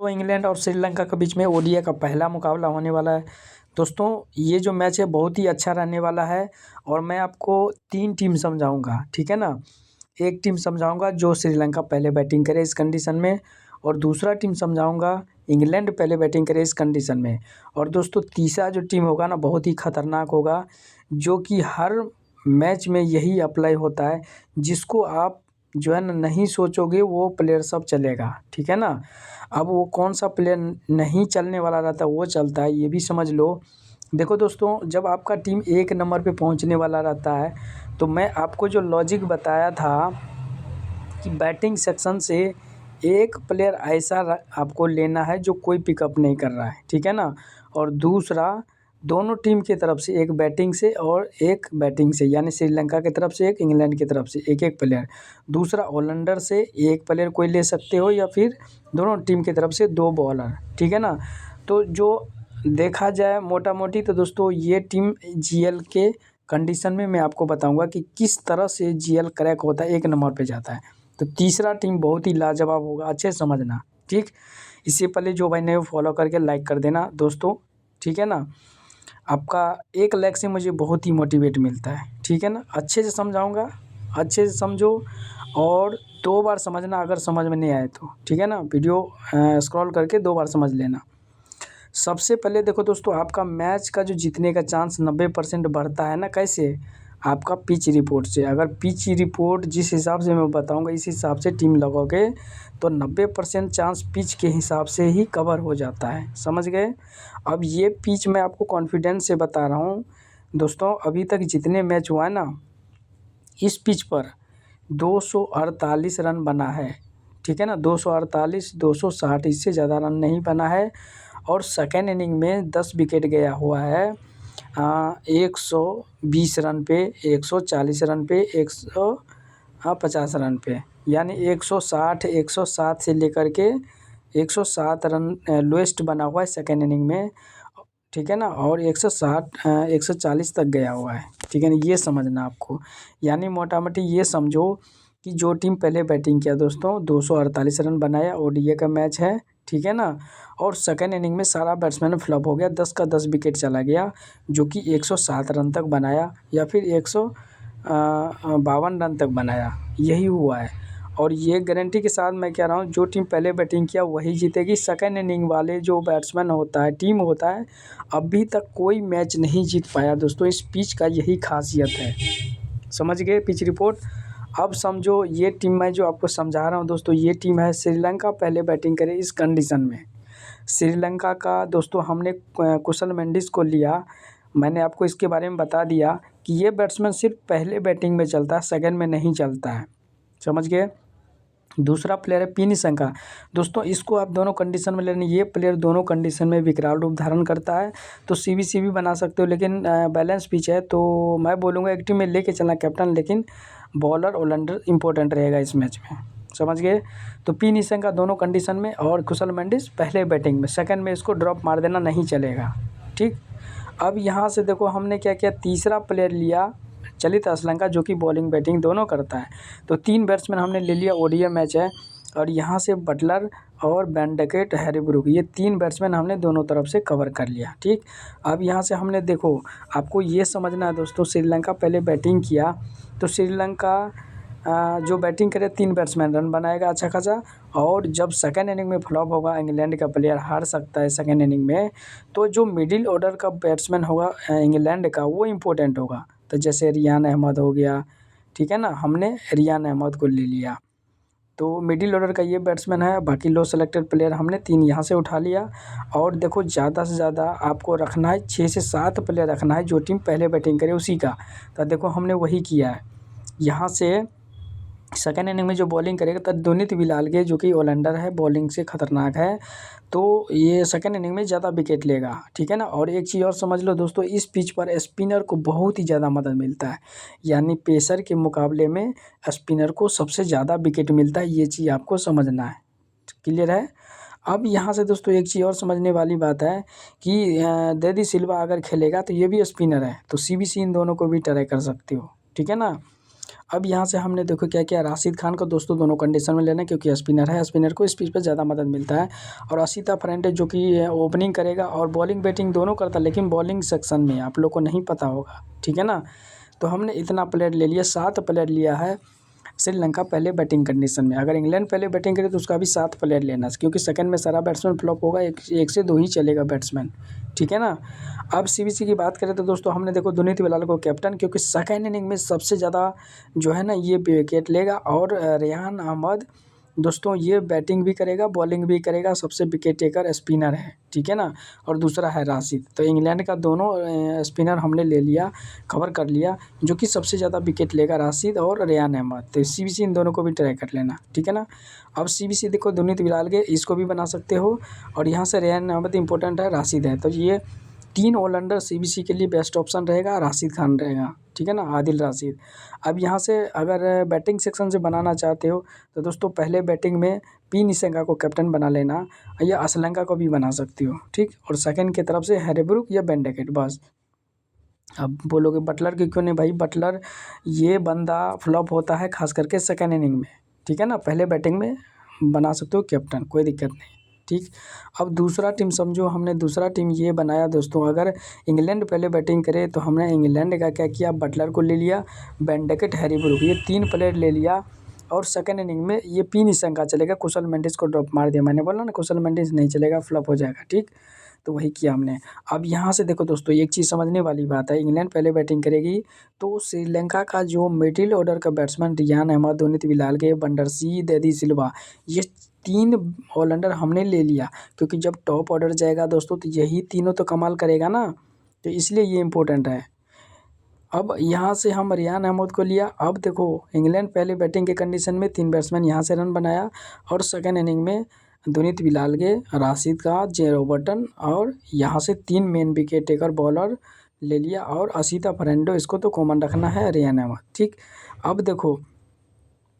तो इंग्लैंड और श्रीलंका के बीच में ओडीआई का पहला मुकाबला होने वाला है। दोस्तों ये जो मैच है बहुत ही अच्छा रहने वाला है और मैं आपको 3 टीम समझाऊँगा, ठीक है ना? एक टीम समझाऊँगा जो श्रीलंका पहले बैटिंग करे इस कंडीशन में और दूसरा टीम समझाऊँगा इंग्लैंड पहले बैटिंग करे इस कंडीशन में। और दोस्तों तीसरा जो टीम होगा ना बहुत ही खतरनाक होगा, जो कि हर मैच में यही अप्लाई होता है, जिसको आप जो है ना नहीं सोचोगे वो प्लेयर सब चलेगा, ठीक है ना? अब वो कौन-सा प्लेयर नहीं चलने वाला रहता है वो चलता है, ये भी समझ लो। देखो दोस्तों, जब आपका टीम 1 नंबर पे पहुँचने वाला रहता है, तो मैं आपको जो लॉजिक बताया था कि बैटिंग सेक्शन से एक प्लेयर ऐसा आपको लेना है जो कोई पिकअप नहीं कर रहा है, ठीक है ना? और दूसरा दोनों टीम की तरफ से एक बैटिंग से और एक बैटिंग से, यानी श्रीलंका की तरफ से एक, इंग्लैंड की तरफ से एक-एक प्लेयर। दूसरा ऑलराउंडर से एक प्लेयर कोई ले सकते हो या फिर दोनों टीम की तरफ से 2 बॉलर, ठीक है ना? तो जो देखा जाए मोटा-मोटी तो दोस्तों ये टीम जीएल के कंडीशन में मैं आपको बताऊँगा कि किस तरह से जीएल क्रैक होता है, 1 नंबर पे जाता है। तो तीसरा टीम बहुत ही लाजवाब होगा, अच्छे से समझना, ठीक? इससे पहले जो भाई नए फॉलो करके लाइक कर देना दोस्तों, ठीक है ना? आपका एक लाइक से मुझे बहुत ही मोटिवेट मिलता है, ठीक है ना? अच्छे से समझाऊँगा, अच्छे से समझो और 2 बार समझना अगर समझ में नहीं आए तो, ठीक है ना? वीडियो स्क्रॉल करके 2 बार समझ लेना। सबसे पहले देखो दोस्तों, आपका मैच का जो जीतने का चांस 90% बढ़ता है ना, कैसे? आपका पिच रिपोर्ट से। अगर पिच रिपोर्ट जिस हिसाब से मैं बताऊँगा इस हिसाब से टीम लगाओगे तो 90% चांस पिच के हिसाब से ही कवर हो जाता है, समझ गए? अब ये पिच मैं आपको कॉन्फिडेंस से बता रहा हूँ दोस्तों, अभी तक जितने मैच हुआ है ना, इस पिच पर 248 रन बना है, ठीक है ना? 248, 260 इससे ज़्यादा रन नहीं बना है और सेकेंड इनिंग में 10 विकेट गया हुआ है 120 रन पे, 140 रन पे, 150 रन पे, यानी 160, 107 से लेकर के 107 रन लोएस्ट बना हुआ है सेकेंड इनिंग में, ठीक है ना? और 160 140 तक गया हुआ है, ठीक है ना? ये समझना आपको, यानी मोटा-मोटी ये समझो कि जो टीम पहले बैटिंग किया दोस्तों 248 रन बनाया, ओडीआई का मैच है, ठीक है ना? और सेकेंड इनिंग में सारा बैट्समैन फ्लॉप हो गया, 10 का 10 विकेट चला गया, जो कि 107 रन तक बनाया या फिर 152 रन तक बनाया, यही हुआ है। और ये गारंटी के साथ मैं कह रहा हूँ जो टीम पहले बैटिंग किया वही जीतेगी। सेकेंड इनिंग वाले जो बैट्समैन होता है, टीम होता है, अभी तक कोई मैच नहीं जीत पाया दोस्तों, इस पिच का यही खासियत है, समझ गए पिच रिपोर्ट? अब समझो ये टीम मैं जो आपको समझा रहा हूँ दोस्तों, ये टीम है श्रीलंका पहले बैटिंग करे इस कंडीशन में। श्रीलंका का दोस्तों हमने कुशल मेंडिस को लिया, मैंने आपको इसके बारे में बता दिया कि ये बैट्समैन सिर्फ पहले बैटिंग में चलता है, सेकंड में नहीं चलता है, समझ गए? दूसरा प्लेयर है पी निशंका। दोस्तों इसको आप दोनों कंडीशन में लेने, ये प्लेयर दोनों कंडीशन में विकराल रूप धारण करता है, तो सीबीसी भी बना सकते हो, लेकिन बैलेंस पिच है तो मैं बोलूँगा एक टीम में लेके चलना कैप्टन, लेकिन बॉलर ऑलराउंडर इंपॉर्टेंट रहेगा इस मैच में, समझ गए? तो पी निशंका दोनों कंडीशन में और कुशल मेंडिस पहले बैटिंग में, सेकंड में इसको ड्रॉप मार देना, नहीं चलेगा, ठीक? अब यहाँ से देखो हमने क्या किया, तीसरा प्लेयर लिया चलित असलंका, जो कि बॉलिंग बैटिंग दोनों करता है। तो 3 बैट्समैन हमने ले लिया, ओडीआई मैच है और यहाँ से बटलर और बेंडकेट, हैरी ब्रूक, ये 3 बैट्समैन हमने दोनों तरफ से कवर कर लिया, ठीक? अब यहाँ से हमने देखो, आपको ये समझना है दोस्तों, श्रीलंका पहले बैटिंग किया तो श्रीलंका जो बैटिंग करे 3 बैट्समैन रन बनाएगा अच्छा खासा, और जब सेकेंड इनिंग में फ्लॉप होगा, इंग्लैंड का प्लेयर हार सकता है सेकेंड इनिंग में, तो जो मिडिल ऑर्डर का बैट्समैन होगा इंग्लैंड का वो इम्पोर्टेंट होगा। तो जैसे रियान अहमद हो गया, ठीक है ना? हमने रियान अहमद को ले लिया, तो मिडिल ऑर्डर का ये बैट्समैन है, बाकी लो सेलेक्टेड प्लेयर हमने 3 यहाँ से उठा लिया। और देखो ज़्यादा से ज़्यादा आपको रखना है 6 से 7 प्लेयर रखना है जो टीम पहले बैटिंग करे उसी का, तो देखो हमने वही किया है। यहाँ से सेकेंड इनिंग में जो बॉलिंग करेगा तद्दुनित विलालगे, जो कि ऑलराउंडर है, बॉलिंग से खतरनाक है, तो ये सेकेंड इनिंग में ज़्यादा विकेट लेगा, ठीक है ना? और एक चीज़ और समझ लो दोस्तों, इस पिच पर स्पिनर को बहुत ही ज़्यादा मदद मिलता है, यानी पेसर के मुकाबले में स्पिनर को सबसे ज़्यादा विकेट मिलता है, ये चीज़ आपको समझना है, क्लियर है? अब यहाँ से दोस्तों एक चीज़ और समझने वाली बात है कि देदी सिल्वा अगर खेलेगा तो ये भी स्पिनर है, तो सीबीसी इन दोनों को भी ट्राई कर सकते हो, ठीक है ना? अब यहाँ से हमने देखो क्या किया, राशिद खान को दोस्तों दोनों कंडीशन में लेना है क्योंकि स्पिनर है, स्पिनर को इस पिच पर ज़्यादा मदद मिलता है। और असिता फर्नांडिस जो कि ओपनिंग करेगा और बॉलिंग बैटिंग दोनों करता है, लेकिन बॉलिंग सेक्शन में आप लोग को नहीं पता होगा, ठीक है ना। तो हमने इतना प्लेयर ले लिया, 7 प्लेयर लिया है श्रीलंका पहले बैटिंग कंडीशन में। अगर इंग्लैंड पहले बैटिंग करे तो उसका भी 7 प्लेयर लेना, क्योंकि सेकंड में सारा बैट्समैन फ्लॉप होगा, एक से 2 ही चलेगा बैट्समैन, ठीक है ना। अब सीबीसी की बात करें तो दोस्तों हमने देखो दुनीत बिलाल को कैप्टन, क्योंकि सेकंड इनिंग में सबसे ज़्यादा जो है ना ये विकेट लेगा। और रेहान अहमद दोस्तों ये बैटिंग भी करेगा, बॉलिंग भी करेगा, सबसे विकेट टेकर स्पिनर है, ठीक है ना। और दूसरा है राशिद। तो इंग्लैंड का दोनों स्पिनर हमने ले लिया, कवर कर लिया, जो कि सबसे ज़्यादा विकेट लेगा राशिद और रेहान अहमद। तो सीबीसी इन दोनों को भी ट्राई कर लेना, ठीक है ना। अब सीबीसी देखो दुनीत बिलाल के, इसको भी बना सकते हो। और यहाँ से रेहान अहमद इंपॉर्टेंट है, राशिद है, तो ये 3 ऑलराउंडर सीबीसी के लिए बेस्ट ऑप्शन रहेगा, राशिद खान रहेगा, ठीक है ना, आदिल राशिद। अब यहाँ से अगर बैटिंग सेक्शन से बनाना चाहते हो तो दोस्तों पहले बैटिंग में पी निशंका को कैप्टन बना लेना, या असलंका को भी बना सकते हो, ठीक। और सेकंड की तरफ से हैरी ब्रूक या बेन डकेट, बस। अब बोलोगे बटलर की क्यों नहीं, भाई बटलर ये बंदा फ्लॉप होता है खास करके सेकंड इनिंग में, ठीक है ना। पहले बैटिंग में बना सकते हो कैप्टन, कोई दिक्कत नहीं, ठीक। अब दूसरा टीम समझो, हमने दूसरा टीम ये बनाया दोस्तों, अगर इंग्लैंड पहले बैटिंग करे तो हमने इंग्लैंड का क्या किया, बटलर को ले लिया, बेन डकेट, हैरी ब्रूक, ये 3 प्लेयर ले लिया। और सेकंड इनिंग में ये पी निशंका चलेगा, कुशल मेंडिस को ड्रॉप मार दिया, मैंने बोला ना कुशल मेंडिस नहीं चलेगा, फ्लॉप हो जाएगा, ठीक। तो वही किया हमने। अब यहाँ से देखो दोस्तों एक चीज़ समझने वाली बात है, इंग्लैंड पहले बैटिंग करेगी तो श्रीलंका का जो मिडिल ऑर्डर का बैट्समैन रियान अहमद, दुनीत बिलाल के, बंडर सी, देदी सिल्वा, ये 3 ऑलराउंडर हमने ले लिया, क्योंकि जब टॉप ऑर्डर जाएगा दोस्तों तो यही तीनों तो कमाल करेगा ना, तो इसलिए ये इंपॉर्टेंट है। अब यहाँ से हम रियान अहमद को लिया। अब देखो इंग्लैंड पहले बैटिंग के कंडीशन में 3 बैट्समैन यहाँ से रन बनाया, और सेकंड इनिंग में दुनीत बिलाल के, राशिद का, जे रॉबर्टन, और यहाँ से 3 मेन विकेट टेकर बॉलर ले लिया। और असिता फर्नांडो, इसको तो कॉमन रखना है, रियान अहमद, ठीक। अब देखो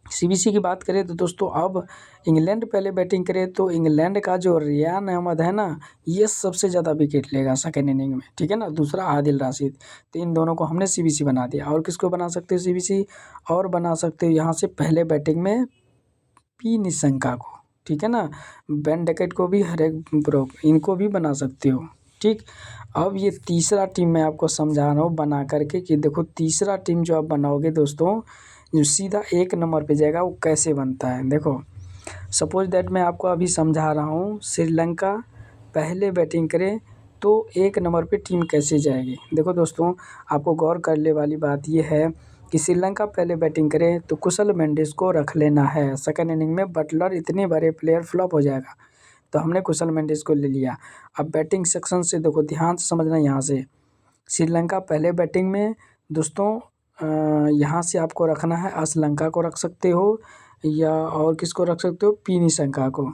सीबीसी की बात करें तो दोस्तों अब इंग्लैंड पहले बैटिंग करे तो इंग्लैंड का जो रियान अहमद है ना, ये सबसे ज़्यादा विकेट लेगा सेकेंड इनिंग में, ठीक है ना। दूसरा आदिल राशिद, तो इन दोनों को हमने सीबीसी बना दिया। और किसको बना सकते हो सीबीसी, और बना सकते हो यहाँ से पहले बैटिंग में पी निशंका को, ठीक है ना, बेन डकेट को भी, हरेक ब्रो, इनको भी बना सकते हो, ठीक। अब ये तीसरा टीम मैं आपको समझा रहा हूँ बना करके, कि देखो तीसरा टीम जो आप बनाओगे दोस्तों, जो सीधा 1 नंबर पे जाएगा, वो कैसे बनता है देखो। सपोज दैट मैं आपको अभी समझा रहा हूँ, श्रीलंका पहले बैटिंग करे तो 1 नंबर पे टीम कैसे जाएगी। देखो दोस्तों आपको गौर करने वाली बात ये है कि श्रीलंका पहले बैटिंग करे तो कुशल मेंडिस को रख लेना है। सेकंड इनिंग में बटलर, इतने बड़े प्लेयर फ्लॉप हो जाएगा, तो हमने कुशल मेंडिस को ले लिया। अब बैटिंग सेक्शन से देखो ध्यान से समझना, यहाँ से श्रीलंका पहले बैटिंग में दोस्तों यहाँ से आपको रखना है, असलंका को रख सकते हो, या और किसको रख सकते हो, पी निशंका को,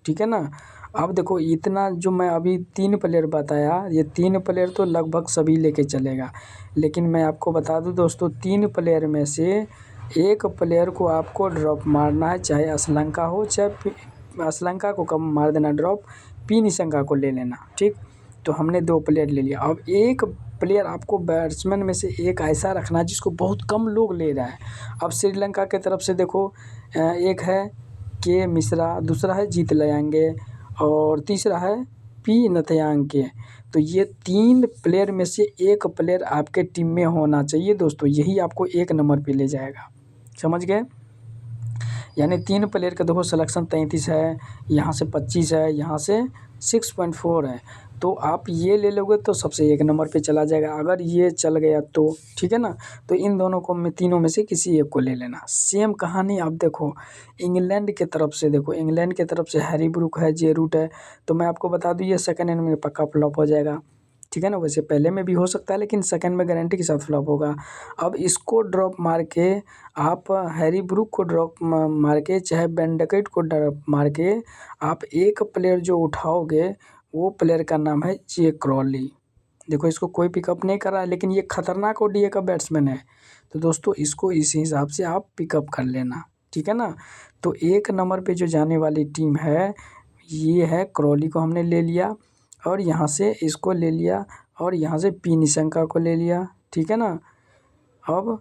ठीक है ना। अब देखो इतना जो मैं अभी 3 प्लेयर बताया, ये 3 प्लेयर तो लगभग सभी लेके चलेगा, लेकिन मैं आपको बता दूं दोस्तों 3 प्लेयर में से 1 प्लेयर को आपको ड्रॉप मारना है, चाहे असलंका हो, चाहे असलंका को कम मार देना ड्रॉप, पी निशंका को ले लेना, ठीक। तो हमने 2 प्लेयर ले लिया। अब 1 प्लेयर आपको बैट्समैन में से एक ऐसा रखना है जिसको बहुत कम लोग ले रहा है। अब श्रीलंका की तरफ से देखो एक है के मिश्रा, दूसरा है जीत लयांगे, और तीसरा है पी नथयांगे। तो ये 3 प्लेयर में से 1 प्लेयर आपके टीम में होना चाहिए दोस्तों, यही आपको 1 नंबर पे ले जाएगा, समझ गए। यानी 3 प्लेयर का देखो सिलेक्शन 33 है, यहाँ से 25 है, यहाँ से 6.4 है, तो आप ये ले लोगे तो सबसे 1 नंबर पे चला जाएगा। अगर ये चल गया तो ठीक है ना, तो इन दोनों को में तीनों में से किसी एक को ले लेना। सेम कहानी अब देखो इंग्लैंड के तरफ से, देखो इंग्लैंड के तरफ से हैरी ब्रूक है, जे रूट है, तो मैं आपको बता दूँ ये सेकंड इनिंग में पक्का फ्लॉप हो जाएगा, ठीक है ना। वैसे पहले में भी हो सकता है, लेकिन सेकंड में गारंटी के साथ फ्लॉप होगा। अब इसको ड्रॉप मार के आप हैरी ब्रूक को ड्रॉप मार के, चाहे बेन डकेट को ड्रॉप मार के, आप एक प्लेयर जो उठाओगे वो प्लेयर का नाम है जे क्रॉली। देखो इसको कोई पिकअप नहीं कर रहा है, लेकिन ये खतरनाक ओडीआई का बैट्समैन है, तो दोस्तों इसको इस हिसाब से आप पिकअप कर लेना, ठीक है ना। तो 1 नंबर पे जो जाने वाली टीम है ये है, क्रॉली को हमने ले लिया, और यहाँ से इसको ले लिया, और यहाँ से पी निशंका को ले लिया, ठीक है ना। अब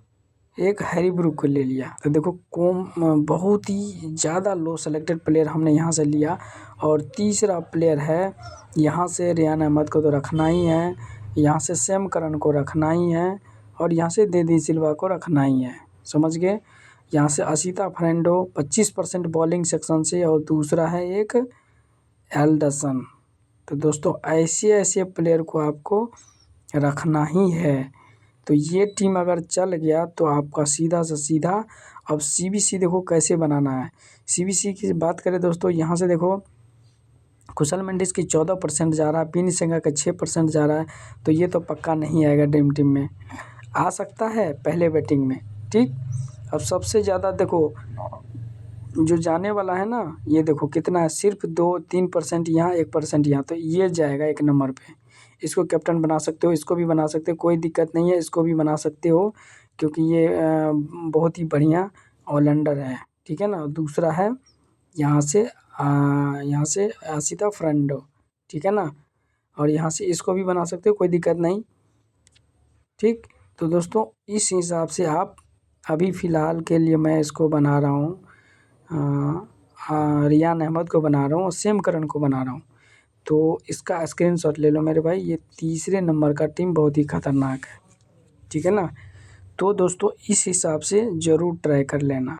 एक हैरी ब्रूक को ले लिया। तो देखो बहुत ही ज़्यादा लो सेलेक्टेड प्लेयर हमने यहाँ से लिया। और तीसरा प्लेयर है यहाँ से रियान अहमद को तो रखना ही है, यहाँ से सैम करन को रखना ही है, और यहाँ से डेविड सिल्वा को रखना ही है। समझ गए। यहाँ से असिता फर्नांडो 25% बॉलिंग सेक्शन से, और दूसरा है एक एल्डरसन। तो दोस्तों ऐसे प्लेयर को आपको रखना ही है। तो ये टीम अगर चल गया तो आपका सीधा से सीधा। अब सीबीसी देखो कैसे बनाना है। सीबीसी की बात करें दोस्तों, यहाँ से देखो कुशल मेंडिस की 14% जा रहा है, पी सिंघा का 6% जा रहा है। तो ये तो पक्का नहीं आएगा ड्रीम टीम में, आ सकता है पहले बैटिंग में। ठीक, अब सबसे ज़्यादा देखो जो जाने वाला है ना, ये देखो कितना है, सिर्फ 2-3% यहाँ, 1% यहाँ। तो ये जाएगा 1 नंबर पे। इसको कैप्टन बना सकते हो, इसको भी बना सकते हो, कोई दिक्कत नहीं है, इसको भी बना सकते हो, क्योंकि ये बहुत ही बढ़िया ऑलराउंडर है। ठीक है ना। दूसरा है यहाँ से आसिता फर्नांडो। ठीक है ना। और यहाँ से इसको भी बना सकते हो, कोई दिक्कत नहीं। ठीक, तो दोस्तों इस हिसाब से आप अभी फ़िलहाल के लिए मैं इसको बना रहा हूँ, रियान अहमद को बना रहा हूँ और सैम करन को बना रहा हूँ। तो इसका स्क्रीनशॉट ले लो मेरे भाई। ये तीसरे नंबर का टीम बहुत ही खतरनाक है। ठीक है ना। तो दोस्तों इस हिसाब से ज़रूर ट्राई कर लेना।